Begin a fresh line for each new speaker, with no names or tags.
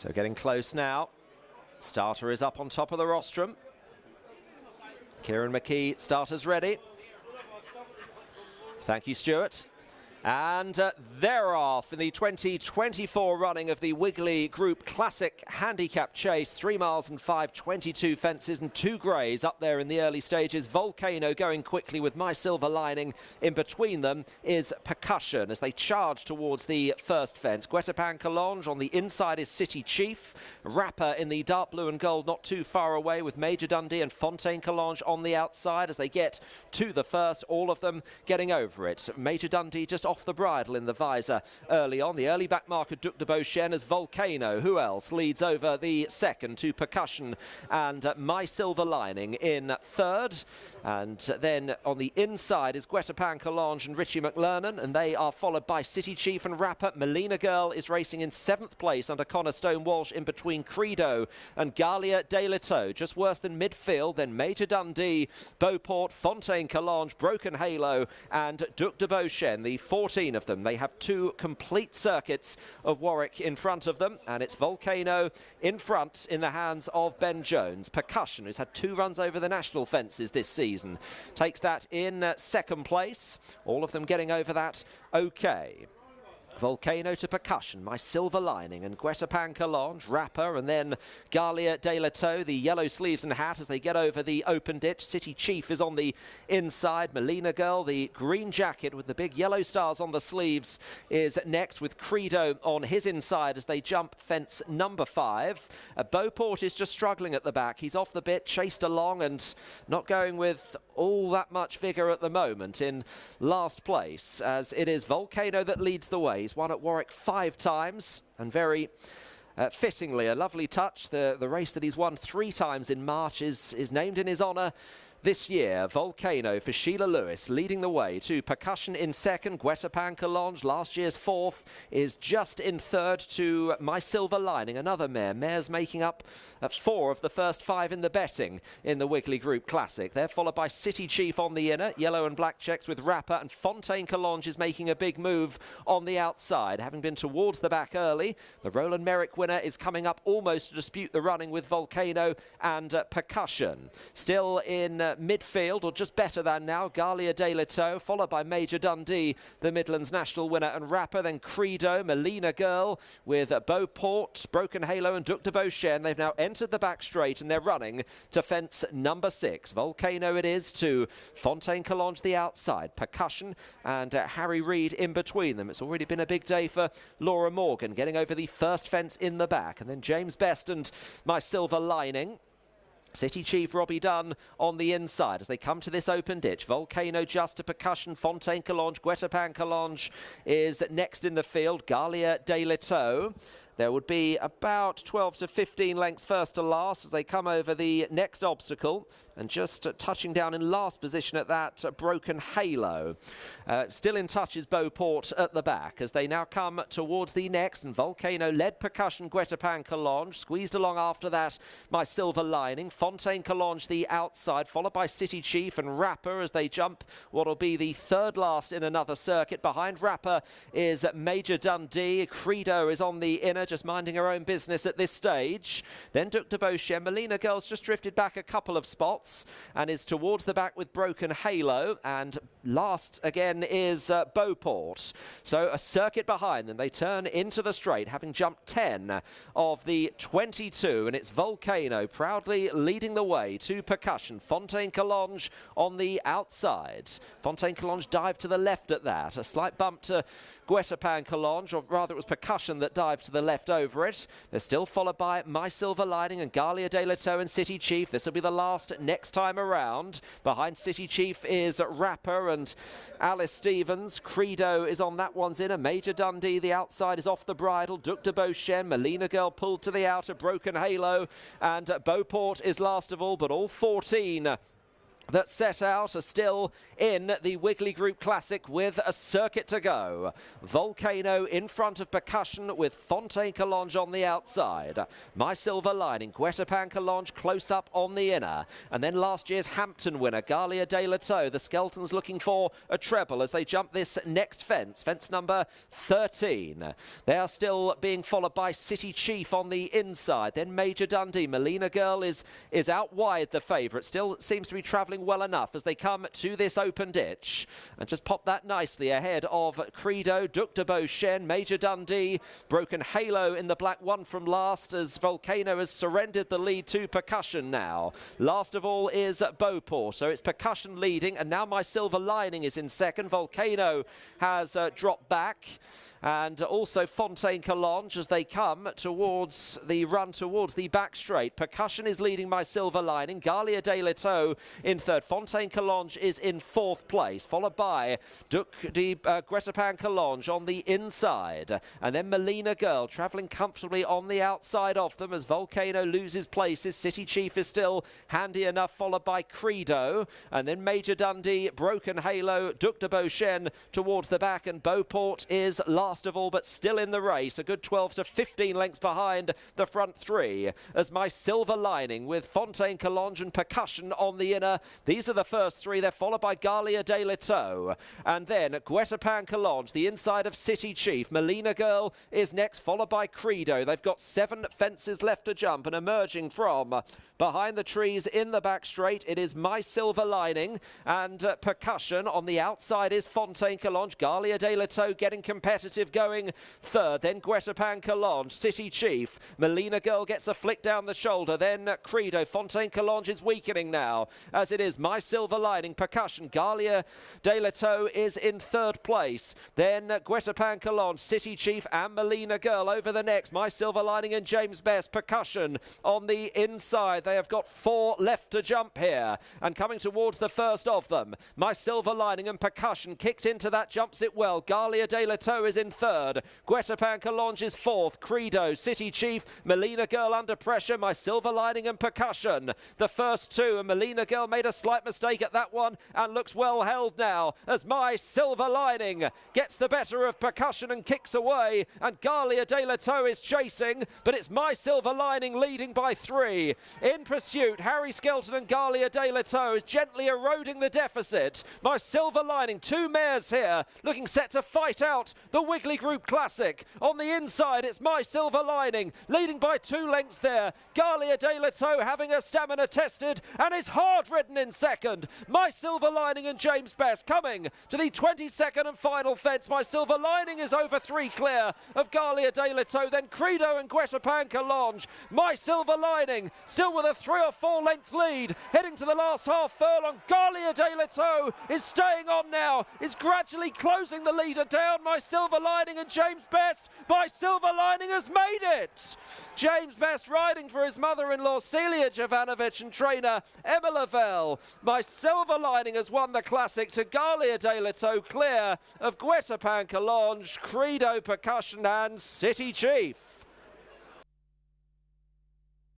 So getting close now. Starter is up on top of the rostrum. Kieran McKee, starters ready. Thank you, Stuart. And they're off in the 2024 running of the Wigley Group Classic Handicap Chase. 3 miles and 5:22 fences and 2 greys up there in the early stages. Volcano going quickly with My Silver Lining. In between them is Percussion as they charge towards the first fence. Guetapan Collonge on the inside is City Chief. Rapper in the dark blue and gold not too far away with Major Dundee and Fontaine Collonge on the outside as they get to the first. All of them getting over it. Major Dundee just off the bridle in the visor early on. The early back marker Duc de Beauchesne as Volcano. Who else leads over the second to Percussion and My Silver Lining in third. And then on the inside is Guetapan Collonge and Richie McLernan, and they are followed by City Chief and Rapper. Melina Girl is racing in 7th place under Connor Stone Walsh in between Credo and Galia de Lito. Just worse than midfield, then Major Dundee, Beauport, Fontaine Collonge, Broken Halo and Duc de Beauchesne, the 14 of them. They have 2 complete circuits of Warwick in front of them, and it's Volcano in front in the hands of Ben Jones. Percussion, who's had 2 runs over the national fences this season, takes that in second place. All of them getting over that okay. Volcano to Percussion, My Silver Lining and Guetapan Collonge, Rapper, and then Galia de Lito, the yellow sleeves and hat as they get over the open ditch. City Chief is on the inside. Melina Girl, the green jacket with the big yellow stars on the sleeves, is next with Credo on his inside as they jump fence number 5. Beauport is just struggling at the back. He's off the bit, chased along and not going with all that much vigour at the moment in last place, as it is Volcano that leads the way. He's won at Warwick 5 times, and very fittingly, a lovely touch. The race that he's won 3 times in March is named in his honour this year. Volcano for Sheila Lewis leading the way to Percussion in second. Guetapan Collonge, last year's 4th, is just in third to My Silver Lining, another mare. Mares making up 4 of the first 5 in the betting in the Wigley Group Classic. They're followed by City Chief on the inner, yellow and black checks with Rapper, and Fontaine Collonge is making a big move on the outside, having been towards the back early. The Roland Merrick winner is coming up almost to dispute the running with Volcano and Percussion. Still in midfield, or just better than now, Galia de Lito, followed by Major Dundee, the Midlands National winner, and Rapper, then Credo, Melina Girl with Beauport, Broken Halo and Duc de Beauchesne. They've now entered the back straight and they're running to fence number 6. Volcano it is to Fontaine Collonge the outside, Percussion and Harry Reid in between them. It's already been a big day for Laura Morgan getting over the first fence in the back, and then James Best and My Silver Lining. City Chief Robbie Dunn on the inside as they come to this open ditch. Volcano just to Percussion, Fontaine Collonge, Guetapan Collonge is next in the field. Galia de Lito. There would be about 12 to 15 lengths first to last as they come over the next obstacle, and just touching down in last position at that, Broken Halo. Still in touch is Beauport at the back as they now come towards the next, and Volcano led Percussion, Guetapan Collonge, squeezed along after that My Silver Lining, Fontaine Collonge the outside, followed by City Chief and Rapper as they jump what will be the third last in another circuit. Behind Rapper is Major Dundee. Credo is on the inner, just minding her own business at this stage. Then Duc de Beauchesne. Melina Girl's just drifted back a couple of spots and is towards the back with Broken Halo, and last again is Beauport. So a circuit behind them. They turn into the straight, having jumped 10 of the 22, and it's Volcano proudly leading the way to Percussion. Fontaine Collonge on the outside. Fontaine Collonge dived to the left at that. A slight bump to Guetapan Collonge, or rather it was Percussion that dived to the left over it. They're still followed by My Silver Lining and Galia de Lito and City Chief. This will be the last next time around. Behind City Chief is Rapper and Alice Stevens. Credo is on that one's inner. Major Dundee, the outside, is off the bridle. Duc de Beauchesne, Melina Girl pulled to the outer. Broken Halo and Beauport is last of all, but all 14 that set out are still in the Wigley Group Classic with a circuit to go. Volcano in front of Percussion with Fontaine Collonges on the outside. My Silver Lining, Guetapan Collonges close up on the inner. And then last year's Hampton winner, Galia de la Tour. The Skeltons looking for a treble as they jump this next fence, fence number 13. They are still being followed by City Chief on the inside. Then Major Dundee. Melina Girl is out wide, the favourite. Still seems to be travelling well enough as they come to this open ditch and just pop that nicely ahead of Credo, Duc de Beauchesne, Major Dundee, Broken Halo in the black one from last as Volcano has surrendered the lead to Percussion now. Last of all is Beauport, so it's Percussion leading and now My Silver Lining is in second. Volcano has dropped back and also Fontaine Collonges as they come towards the run towards the back straight. Percussion is leading My Silver Lining, Galia de la Tour in third. Fontaine Collonges is in fourth place, followed by Duc de Guetapan Collonges on the inside. And then Melina Girl travelling comfortably on the outside of them as Volcano loses places. City Chief is still handy enough, followed by Credo. And then Major Dundee, Broken Halo, Duc de Beauchesne towards the back. And Beauport is last of all, but still in the race. A good 12 to 15 lengths behind the front three as My Silver Lining with Fontaine Collonges and Percussion on the inner. These are the first three. They're followed by Galia de la Tour. And then Guetapan Collonges, the inside of City Chief. Melina Girl is next, followed by Credo. They've got 7 fences left to jump and emerging from behind the trees in the back straight. It is My Silver Lining and Percussion. On the outside is Fontaine Collonges. Galia de la Tour getting competitive, going third. Then Guetapan Collonges, City Chief. Melina Girl gets a flick down the shoulder. Then Credo. Fontaine Collonges is weakening now as it is My Silver Lining, Percussion. Galia de la Tour is in third place. Then Guetapan Collonges, City Chief and Melina Girl over the next. My Silver Lining and James Best. Percussion on the inside. They have got 4 left to jump here and coming towards the first of them. My Silver Lining and Percussion kicked into that, jumps it well. Galia de la Tour is in third. Guetapan Collonges is fourth. Credo, City Chief, Melina Girl under pressure. My Silver Lining and Percussion the first two, and Melina Girl made a slight mistake at that one and looks well held now as My Silver Lining gets the better of Percussion and kicks away, and Galia de la Tour is chasing, but it's My Silver Lining leading by 3. In pursuit, Harry Skelton and Galia de la Tour is gently eroding the deficit. My Silver Lining, 2 mares here looking set to fight out the Wigley Group Classic. On the inside, it's My Silver Lining leading by 2 lengths there. Galia de la Tour having her stamina tested and is hard ridden in second. My Silver Lining and James Best coming to the 22nd and final fence. My Silver Lining is over 3 clear of Galia de la Tour. Then Credo and Guetapan Collonges. My Silver Lining still with a 3 or 4 length lead heading to the last half furlong. Galia de la Tour is staying on now, is gradually closing the leader down. My Silver Lining and James Best. My Silver Lining has made it. James Best riding for his mother-in-law Celia Jovanovic and trainer Emma Lavelle. My Silver Lining has won the Classic to Galia de la Tour, clear of Guetapan Collonges, Credo, Percussion and City Chief.